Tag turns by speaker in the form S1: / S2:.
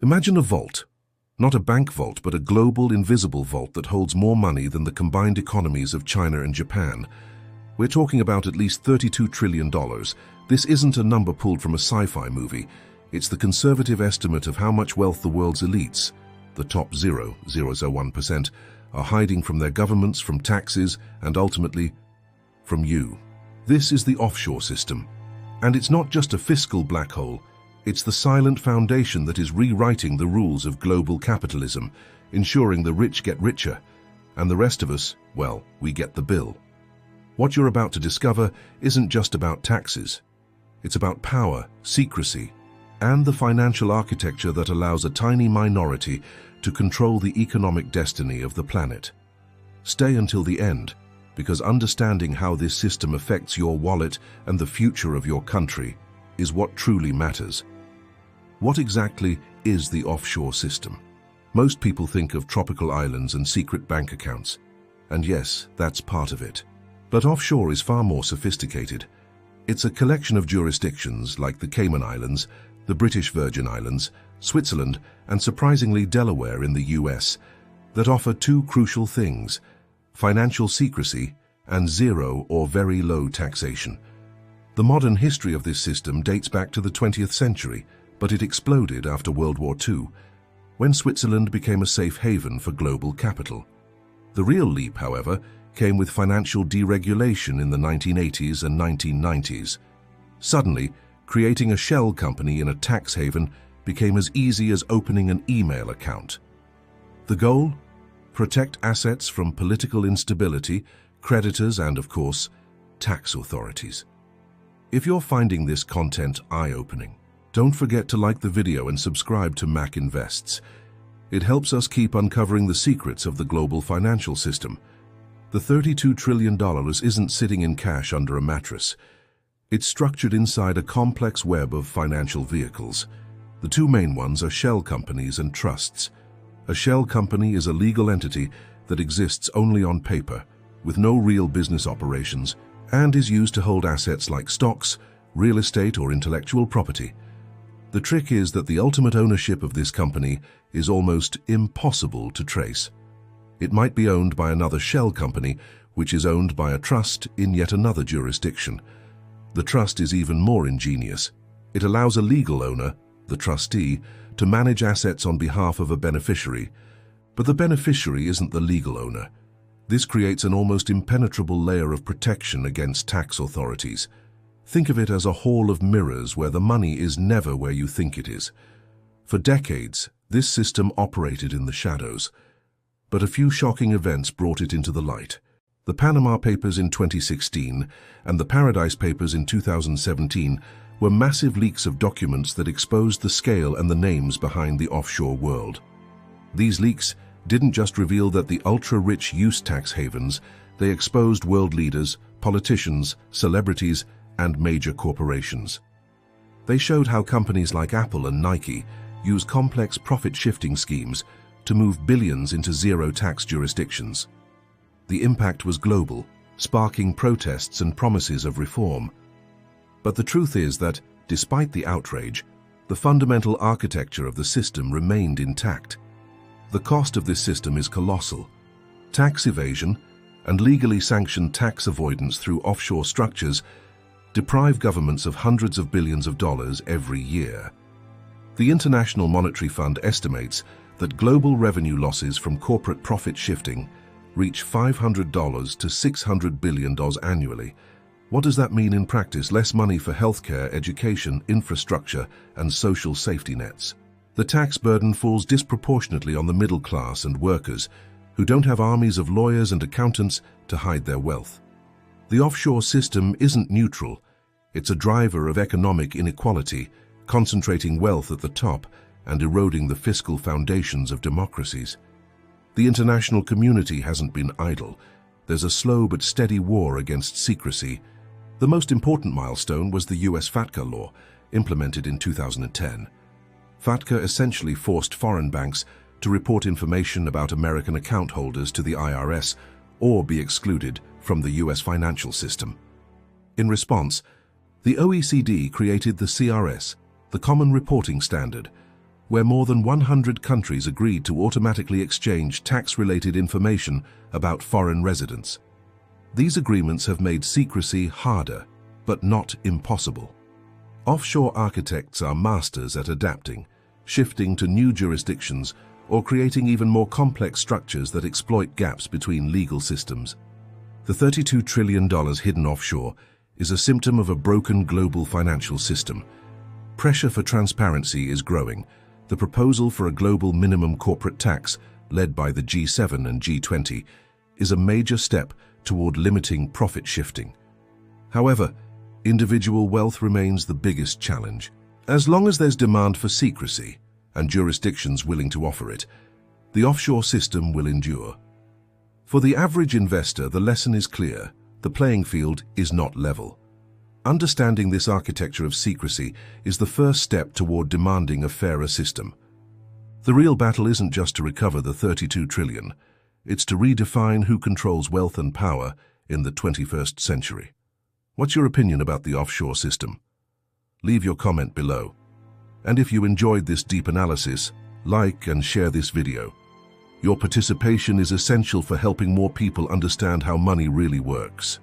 S1: Imagine a vault. Not a bank vault, but a global, invisible vault that holds more money than the combined economies of China and Japan. We're talking about at least $32 trillion. This isn't a number pulled from a sci-fi movie. It's the conservative estimate of how much wealth the world's elites, the top 0.001%, are hiding from their governments, from taxes, and ultimately, from you. This is the offshore system. And it's not just a fiscal black hole. It's the silent foundation that is rewriting the rules of global capitalism, ensuring the rich get richer, and the rest of us, well, we get the bill. What you're about to discover isn't just about taxes. It's about power, secrecy, and the financial architecture that allows a tiny minority to control the economic destiny of the planet. Stay until the end, because understanding how this system affects your wallet and the future of your country is what truly matters. What exactly is the offshore system? Most people think of tropical islands and secret bank accounts. And yes, that's part of it. But offshore is far more sophisticated. It's a collection of jurisdictions like the Cayman Islands, the British Virgin Islands, Switzerland, and surprisingly Delaware in the US, that offer two crucial things: financial secrecy and zero or very low taxation. The modern history of this system dates back to the 20th century, but it exploded after World War II, when Switzerland became a safe haven for global capital. The real leap, however, came with financial deregulation in the 1980s and 1990s. Suddenly, creating a shell company in a tax haven became as easy as opening an email account. The goal? Protect assets from political instability, creditors, and, of course, tax authorities. If you're finding this content eye-opening, don't forget to like the video and subscribe to Mac Invests. It helps us keep uncovering the secrets of the global financial system. The $32 trillion isn't sitting in cash under a mattress. It's structured inside a complex web of financial vehicles. The two main ones are shell companies and trusts. A shell company is a legal entity that exists only on paper, with no real business operations, and is used to hold assets like stocks, real estate, or intellectual property. The trick is that the ultimate ownership of this company is almost impossible to trace. It might be owned by another shell company, which is owned by a trust in yet another jurisdiction. The trust is even more ingenious. It allows a legal owner, the trustee, to manage assets on behalf of a beneficiary. But the beneficiary isn't the legal owner. This creates an almost impenetrable layer of protection against tax authorities. Think of it as a hall of mirrors where the money is never where you think it is. For decades, this system operated in the shadows. But a few shocking events brought it into the light. The Panama Papers in 2016 and the Paradise Papers in 2017 were massive leaks of documents that exposed the scale and the names behind the offshore world. These leaks didn't just reveal that the ultra-rich use tax havens, they exposed world leaders, politicians, celebrities, and major corporations. They showed how companies like Apple and Nike use complex profit-shifting schemes to move billions into zero-tax jurisdictions. The impact was global, sparking protests and promises of reform. But the truth is that, despite the outrage, the fundamental architecture of the system remained intact. The cost of this system is colossal. Tax evasion and legally sanctioned tax avoidance through offshore structures deprive governments of hundreds of billions of dollars every year. The International Monetary Fund estimates that global revenue losses from corporate profit shifting reach $500 to $600 billion annually. What does that mean in practice? Less money for healthcare, education, infrastructure, and social safety nets. The tax burden falls disproportionately on the middle class and workers, who don't have armies of lawyers and accountants to hide their wealth. The offshore system isn't neutral. It's a driver of economic inequality, concentrating wealth at the top and eroding the fiscal foundations of democracies. The international community hasn't been idle. There's a slow but steady war against secrecy. The most important milestone was the US FATCA law, implemented in 2010. FATCA essentially forced foreign banks to report information about American account holders to the IRS or be excluded from the US financial system. In response, the OECD created the CRS, the Common Reporting Standard, where more than 100 countries agreed to automatically exchange tax-related information about foreign residents. These agreements have made secrecy harder, but not impossible. Offshore architects are masters at adapting, shifting to new jurisdictions, or creating even more complex structures that exploit gaps between legal systems. The $32 trillion hidden offshore is a symptom of a broken global financial system. Pressure for transparency is growing. The proposal for a global minimum corporate tax, led by the G7 and G20, is a major step toward limiting profit shifting. However, individual wealth remains the biggest challenge. As long as there's demand for secrecy and jurisdictions willing to offer it, the offshore system will endure. For the average investor, the lesson is clear: the playing field is not level. Understanding this architecture of secrecy is the first step toward demanding a fairer system. The real battle isn't just to recover the $32 trillion, it's to redefine who controls wealth and power in the 21st century. What's your opinion about the offshore system? Leave your comment below. And if you enjoyed this deep analysis, like and share this video. Your participation is essential for helping more people understand how money really works.